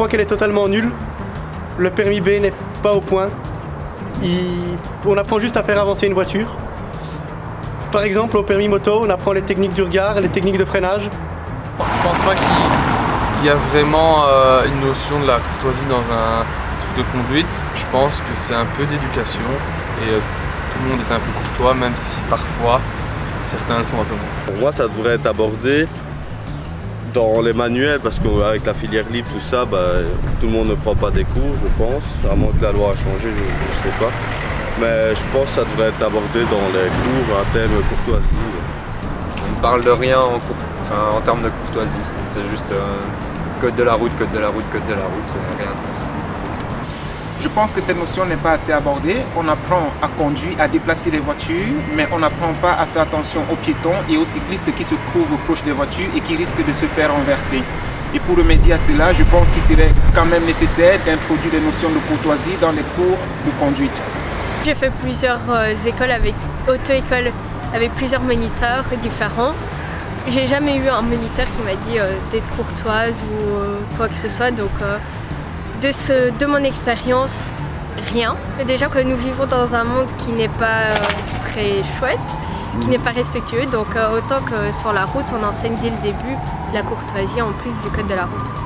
crois qu'elle est totalement nulle. Le permis B n'est pas au point. On apprend juste à faire avancer une voiture. Par exemple, au permis moto, on apprend les techniques du regard, les techniques de freinage. Je pense pas qu'il y a vraiment une notion de la courtoisie dans un truc de conduite. Je pense que c'est un peu d'éducation et tout le monde est un peu courtois, même si parfois certains le sont un peu moins. Pour moi, ça devrait être abordé dans les manuels, parce qu'avec la filière libre, tout ça, tout le monde ne prend pas des cours, je pense, à moins que la loi a changé, je ne sais pas. Mais je pense que ça devrait être abordé dans les cours, un thème courtoisie. On ne parle de rien en termes de courtoisie, c'est juste code de la route, code de la route, code de la route, rien d'autre. Je pense que cette notion n'est pas assez abordée. On apprend à conduire, à déplacer les voitures, mais on n'apprend pas à faire attention aux piétons et aux cyclistes qui se trouvent proches des voitures et qui risquent de se faire renverser. Et pour remédier à cela, je pense qu'il serait quand même nécessaire d'introduire des notions de courtoisie dans les cours de conduite. J'ai fait plusieurs écoles auto-écoles avec plusieurs moniteurs différents. J'ai jamais eu un moniteur qui m'a dit d'être courtoise ou quoi que ce soit, donc de mon expérience, rien. Déjà que nous vivons dans un monde qui n'est pas très chouette, qui n'est pas respectueux, donc autant que sur la route on enseigne dès le début la courtoisie en plus du code de la route.